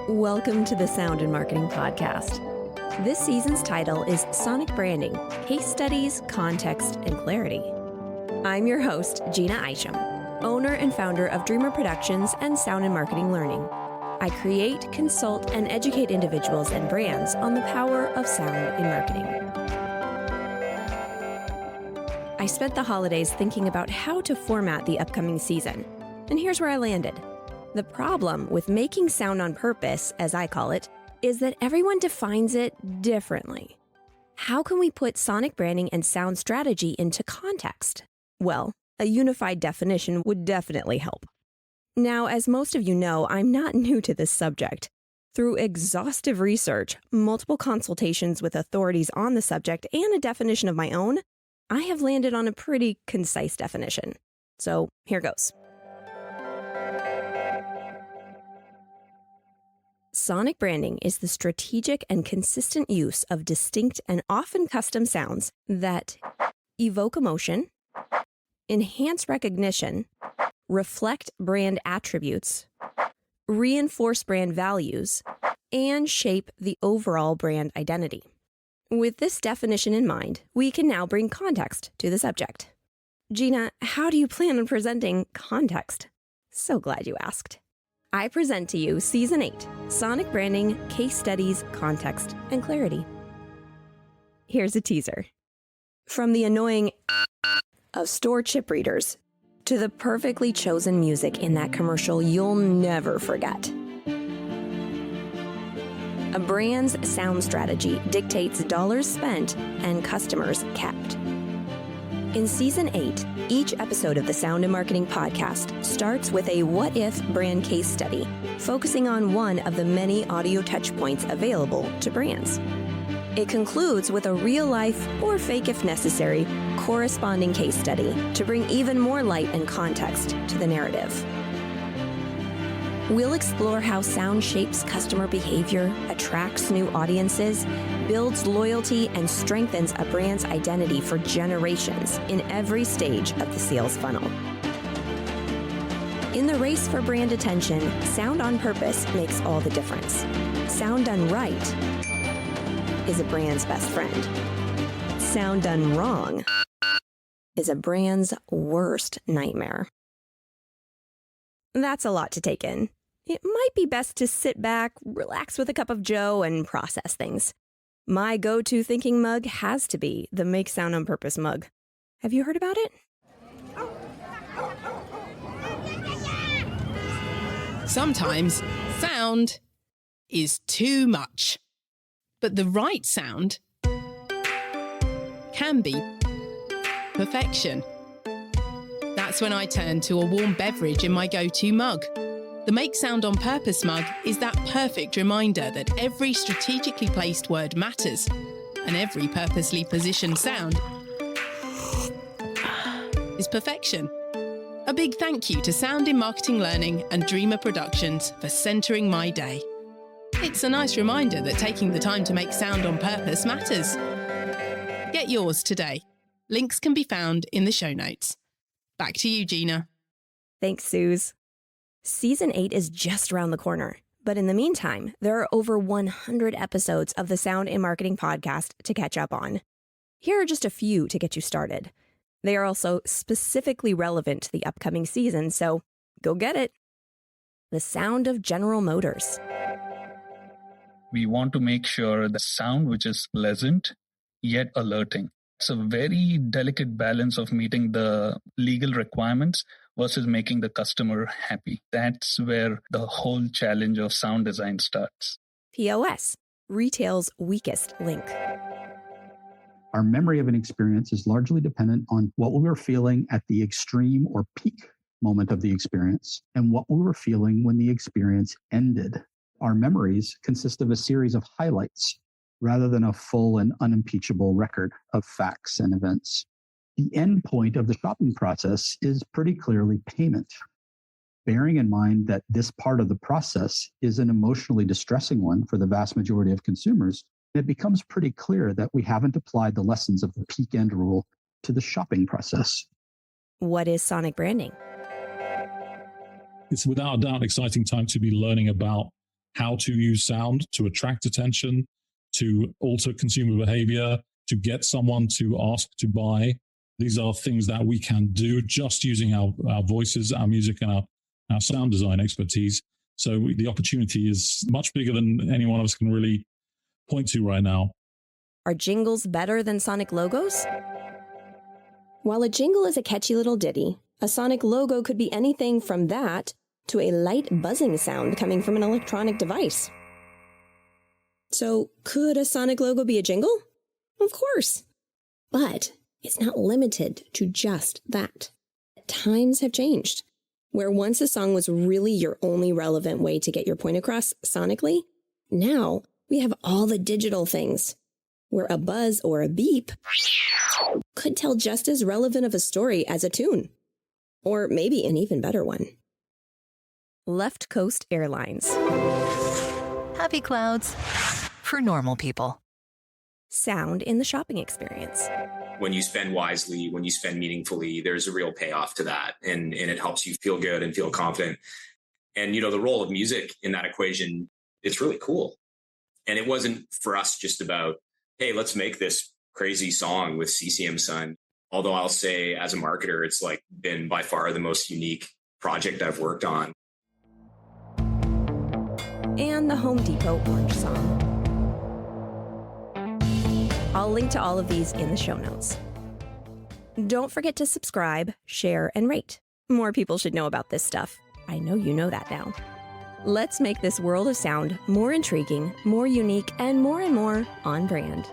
Welcome to the Sound and Marketing Podcast. This season's title is Sonic Branding, Case Studies, Context, and Clarity. I'm your host, Gina Isham, owner and founder of Dreamr Productions and Sound and Marketing Learning. I create, consult, and educate individuals and brands on the power of sound in marketing. I spent the holidays thinking about how to format the upcoming season, and here's where I landed. The problem with making sound on purpose, as I call it, is that everyone defines it differently. How can we put sonic branding and sound strategy into context? Well, a unified definition would definitely help. Now, as most of you know, I'm not new to this subject. Through exhaustive research, multiple consultations with authorities on the subject, and a definition of my own, I have landed on a pretty concise definition. So here goes. Sonic branding is the strategic and consistent use of distinct and often custom sounds that evoke emotion, enhance recognition, reflect brand attributes, reinforce brand values, and shape the overall brand identity. With this definition in mind, we can now bring context to the subject. Gina, how do you plan on presenting context? So glad you asked. I present to you Season 8, Sonic Branding, Case Studies, Context, and Clarity. Here's a teaser. From the annoying of store chip readers to the perfectly chosen music in that commercial you'll never forget. A brand's sound strategy dictates dollars spent and customers kept. In Season 8, each episode of the Sound and Marketing Podcast starts with a what-if brand case study, focusing on one of the many audio touchpoints available to brands. It concludes with a real-life, or fake if necessary, corresponding case study to bring even more light and context to the narrative. We'll explore how sound shapes customer behavior, attracts new audiences, builds loyalty, and strengthens a brand's identity for generations in every stage of the sales funnel. In the race for brand attention, sound on purpose makes all the difference. Sound done right is a brand's best friend. Sound done wrong is a brand's worst nightmare. That's a lot to take in. It might be best to sit back, relax with a cup of joe, and process things. My go-to thinking mug has to be the Make Sound on Purpose mug. Have you heard about it? Sometimes sound is too much, but the right sound can be perfection. That's when I turn to a warm beverage in my go-to mug. The Make Sound on Purpose mug is that perfect reminder that every strategically placed word matters, and every purposely positioned sound is perfection. A big thank you to Sound in Marketing Learning and Dreamr Productions for centering my day. It's a nice reminder that taking the time to make sound on purpose matters. Get yours today. Links can be found in the show notes. Back to you, Gina. Thanks, Suze. Season 8 is just around the corner. But in the meantime, there are over 100 episodes of the Sound and Marketing Podcast to catch up on. Here are just a few to get you started. They are also specifically relevant to the upcoming season, so go get it. The sound of General Motors. We want to make sure the sound which is pleasant yet alerting. It's a very delicate balance of meeting the legal requirements versus making the customer happy. That's where the whole challenge of sound design starts. POS, retail's weakest link. Our memory of an experience is largely dependent on what we were feeling at the extreme or peak moment of the experience and what we were feeling when the experience ended. Our memories consist of a series of highlights rather than a full and unimpeachable record of facts and events. The end point of the shopping process is pretty clearly payment. Bearing in mind that this part of the process is an emotionally distressing one for the vast majority of consumers, it becomes pretty clear that we haven't applied the lessons of the peak end rule to the shopping process. What is sonic branding? It's without a doubt an exciting time to be learning about how to use sound to attract attention, to alter consumer behavior, to get someone to ask to buy. These are things that we can do just using our voices, our music, and our sound design expertise. So the opportunity is much bigger than any one of us can really point to right now. Are jingles better than sonic logos? While a jingle is a catchy little ditty, a sonic logo could be anything from that to a light buzzing sound coming from an electronic device. So, could a sonic logo be a jingle? Of course. But it's not limited to just that. Times have changed. Where once a song was really your only relevant way to get your point across sonically, now we have all the digital things, where a buzz or a beep could tell just as relevant of a story as a tune. Or maybe an even better one. Left Coast Airlines. Happy clouds for normal people. Sound in the shopping experience. When you spend wisely, when you spend meaningfully, there's a real payoff to that. And it helps you feel good and feel confident. And, the role of music in that equation, it's really cool. And it wasn't for us just about, hey, let's make this crazy song with CCM Sun. Although I'll say as a marketer, it's been by far the most unique project I've worked on. And the Home Depot Orange Song. I'll link to all of these in the show notes. Don't forget to subscribe, share, and rate. More people should know about this stuff. I know you know that now. Let's make this world of sound more intriguing, more unique, and more on brand.